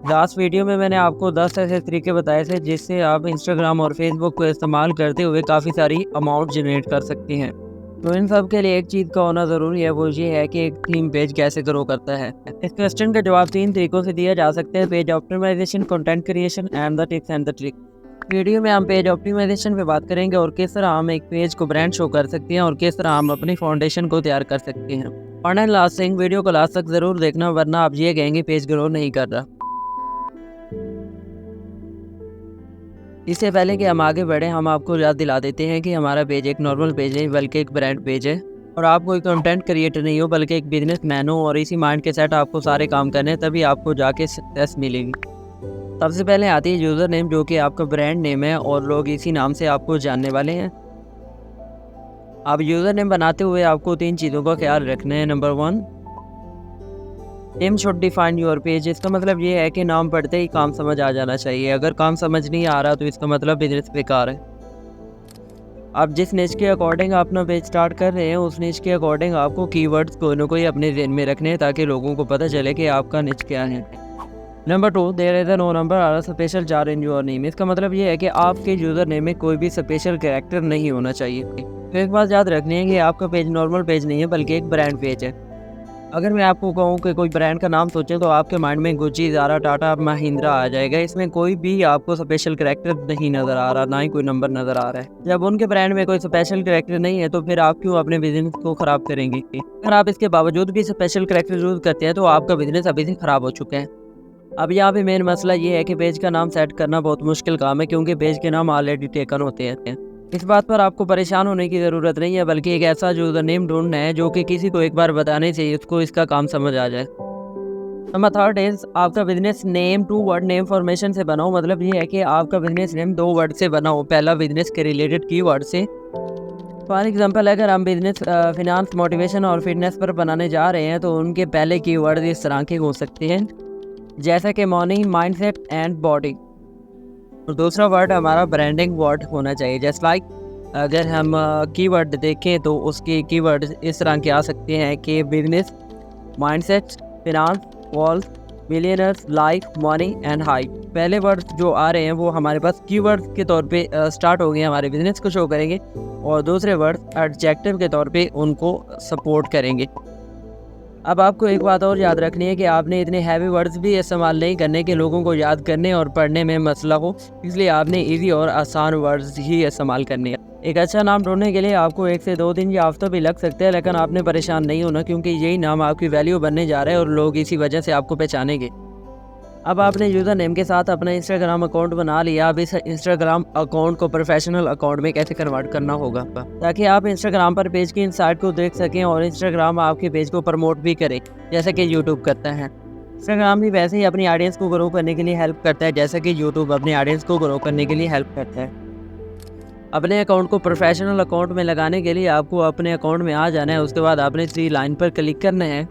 Last video में मैंने आपको 10 ऐसे तरीके बताए थे जिससे आप इंस्टाग्राम और फेसबुक को इस्तेमाल करते हुए काफ़ी सारी अमाउंट जनरेट कर सकते हैं। तो इन सब के लिए एक चीज़ का होना ज़रूरी है, वो ये है कि एक थीम पेज कैसे ग्रो करता है। इस क्वेश्चन का जवाब 3 तरीकों से दिया जा सकता है: page optimisation, content creation and the tips and the trick. Video में हम पेज ऑप्टिमाइजेशन पे बात करेंगे और किस तरह हम एक पेज को ब्रांड शो कर सकते हैं और किस तरह हम अपनी फाउंडेशन को तैयार कर सकते हैं। और लास्ट थिंग, वीडियो को लास्ट तक ज़रूर देखना, वरना आप ये कहेंगे पेज ग्रो नहीं कर रहा। इससे पहले कि हम आगे बढ़ें, हम आपको याद दिला देते हैं कि हमारा पेज एक नॉर्मल पेज नहीं बल्कि एक ब्रांड पेज है और आप कोई कंटेंट क्रिएटर नहीं हो बल्कि एक बिजनेसमैन हो और इसी माइंड के साथ आपको सारे काम करने हैं, तभी आपको जाके सक्सेस मिलेगी। सबसे पहले आती है यूज़र नेम, जो कि आपका ब्रांड नेम है और लोग इसी नाम से आपको जानने वाले हैं। आप यूज़र नेम बनाते हुए आपको 3 चीज़ों का ख्याल रखना है। Number 1, name should define your page. इसका मतलब ये है कि नाम पढ़ते ही काम समझ आ जाना चाहिए। अगर काम समझ नहीं आ रहा तो इसका मतलब बिजनेस बेकार है। आप जिस निच के अकॉर्डिंग अपना पेज स्टार्ट कर रहे हैं, उस निच के अकॉर्डिंग आपको कीवर्ड्स कोई ना कोई अपने ज़हन में रखने हैं ताकि लोगों को पता चले कि आपका निच क्या है। Number 2, there is no number और special char in your name. इसका मतलब ये है कि आपके यूज़र नेम में कोई भी स्पेशल कैरेक्टर नहीं होना चाहिए। तो एक बात याद रखनी है कि आपका पेज नॉर्मल पेज नहीं है बल्कि एक ब्रांड पेज है। अगर मैं आपको कहूँ कि कोई ब्रांड का नाम सोचें तो आपके माइंड में गुची, ज़ारा, टाटा, महिंद्रा आ जाएगा। इसमें कोई भी आपको स्पेशल कैरेक्टर नहीं नज़र आ रहा, ना ही कोई नंबर नज़र आ रहा है। जब उनके ब्रांड में कोई स्पेशल कैरेक्टर नहीं है तो फिर आप क्यों अपने बिजनेस को ख़राब करेंगे? अगर आप इसके बावजूद भी स्पेशल कैरेक्टर यूज़ करते हैं तो आपका बिजनेस अभी से ख़राब हो चुका है। अब यहाँ पे मेन मसला ये है कि पेज का नाम सेट करना बहुत मुश्किल काम है, क्योंकि पेज के नाम ऑलरेडी टेकन होते हैं। इस बात पर आपको परेशान होने की ज़रूरत नहीं है, बल्कि एक ऐसा यूज़र नेम ढूंढना है जो कि किसी को एक बार बताने से उसको इसका काम समझ आ जाए। नंबर 3 इज आपका business name 2 word name formation से बना हो। मतलब ये है कि आपका बिजनेस नेम 2 वर्ड से बना हो। पहला बिजनेस के रिलेटेड कीवर्ड से। फॉर एग्जांपल, अगर हम बिजनेस फिनांस, मोटिवेशन और फिटनेस पर बनाने जा रहे हैं तो उनके पहले कीवर्ड इस तरह के हो सकते हैं, जैसा कि मॉर्निंग, माइंडसेट एंड बॉडी। और दूसरा वर्ड हमारा ब्रांडिंग वर्ड होना चाहिए। जैसे लाइक अगर हम कीवर्ड देखें तो उसके कीवर्ड इस तरह के आ सकते हैं कि business, mindset, finance, walls, millionaires, life, money and hype. पहले वर्ड जो आ रहे हैं वो हमारे पास कीवर्ड के तौर पे स्टार्ट हो गए, हमारे बिजनेस को शो करेंगे, और दूसरे वर्ड एडजेक्टिव के तौर पे उनको सपोर्ट करेंगे। अब आपको एक बात और याद रखनी है कि आपने इतने हैवी वर्ड्स भी इस्तेमाल नहीं करने कि लोगों को याद करने और पढ़ने में मसला हो, इसलिए आपने इजी और आसान वर्ड्स ही इस्तेमाल करने हैं। एक अच्छा नाम ढूंढने के लिए आपको 1 से 2 दिन या हफ्ता भी लग सकते हैं, लेकिन आपने परेशान नहीं होना, क्योंकि यही नाम आपकी वैल्यू बनने जा रहा है और लोग इसी वजह से आपको पहचानेंगे। अब आपने यूज़र नेम के साथ अपना इंस्टाग्राम अकाउंट बना लिया। अब इस इंस्टाग्राम अकाउंट को प्रोफेशनल अकाउंट में कैसे कन्वर्ट करना होगा, ताकि आप इंस्टाग्राम पर पेज की इनसाइट को देख सकें और इंस्टाग्राम आपके पेज को प्रमोट भी करे, जैसे कि यूट्यूब करता है। इंस्टाग्राम भी वैसे ही अपनी ऑडियंस को ग्रो करने के लिए हेल्प करता है, जैसे कि यूट्यूब अपनी ऑडियंस को ग्रो करने के लिए हेल्प करता है। अपने अकाउंट को प्रोफेशनल अकाउंट में लगाने के लिए आपको अपने अकाउंट में आ जाना है। उसके बाद आपने 3 लाइन पर क्लिक करना है।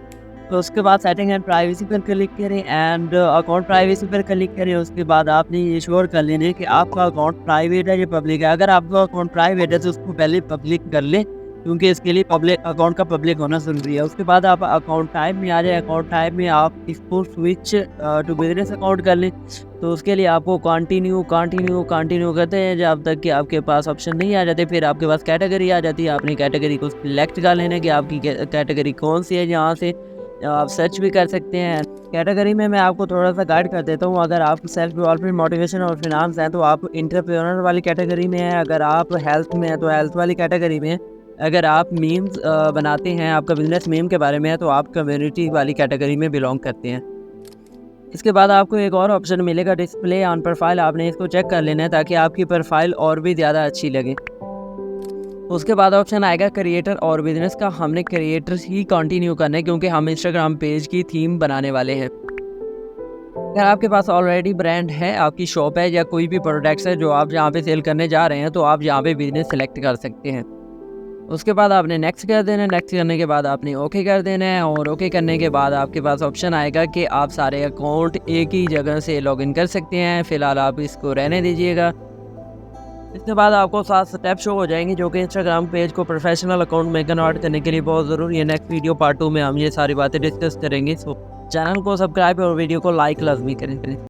तो उसके बाद सेटिंग एंड प्राइवेसी पर क्लिक करें एंड अकाउंट प्राइवेसी पर क्लिक करें। उसके बाद आपने ये श्योर कर लेना है कि आपका अकाउंट प्राइवेट है या पब्लिक है। अगर आपका अकाउंट प्राइवेट है तो उसको पहले पब्लिक कर लें, क्योंकि इसके लिए पब्लिक अकाउंट का पब्लिक होना ज़रूरी है। उसके बाद आप अकाउंट टाइप में आ जाए। अकाउंट टाइप में आप इसको स्विच टू बिजनेस अकाउंट कर लें। तो उसके लिए आपको कंटिन्यू करते हैं जब तक कि आपके पास ऑप्शन नहीं आ जाते। फिर आपके पास कैटेगरी आ जाती है। आपने कैटेगरी को सिलेक्ट कर लेना कि आपकी कैटेगरी कौन सी है। यहाँ से आप सर्च भी कर सकते हैं। कैटेगरी में मैं आपको थोड़ा सा गाइड कर देता हूँ। अगर आप सेल्फ डेवलपमेंट, मोटिवेशन और फिनांस हैं तो आप एंटरप्रेन्योर वाली कैटेगरी में हैं। अगर आप हेल्थ में हैं तो हेल्थ वाली कैटेगरी में हैं। अगर आप मीम्स बनाते हैं, आपका बिजनेस मीम के बारे में है, तो आप कम्युनिटी वाली कैटेगरी में बिलोंग करते हैं। इसके बाद आपको एक और ऑप्शन मिलेगा, डिस्प्ले ऑन प्रोफाइल। आपने इसको चेक कर लेना है ताकि आपकी प्रोफाइल और भी ज़्यादा अच्छी लगे। उसके बाद ऑप्शन आएगा क्रिएटर और बिजनेस का। हमने क्रिएटर्स ही कंटिन्यू करना है, क्योंकि हम इंस्टाग्राम पेज की थीम बनाने वाले हैं। अगर आपके पास ऑलरेडी ब्रांड है, आपकी शॉप है या कोई भी प्रोडक्ट्स है जो आप यहाँ पे सेल करने जा रहे हैं, तो आप यहाँ पे बिजनेस सेलेक्ट कर सकते हैं। उसके बाद आपने नेक्स्ट कर देना है। नेक्स्ट करने के बाद आपने ओके कर देना है, और ओके करने के बाद आपके पास ऑप्शन आएगा कि आप सारे अकाउंट एक ही जगह से लॉगिन कर सकते हैं। फिलहाल आप इसको रहने दीजिएगा। इसके बाद आपको 7 स्टेप शो हो जाएंगे जो कि इंस्टाग्राम पेज को प्रोफेशनल अकाउंट में कन्वर्ट करने के लिए बहुत ज़रूरी है। नेक्स्ट वीडियो पार्ट 2 में हम ये सारी बातें डिस्कस करेंगे। सो चैनल को सब्सक्राइब और वीडियो को लाइक लाजमी करें।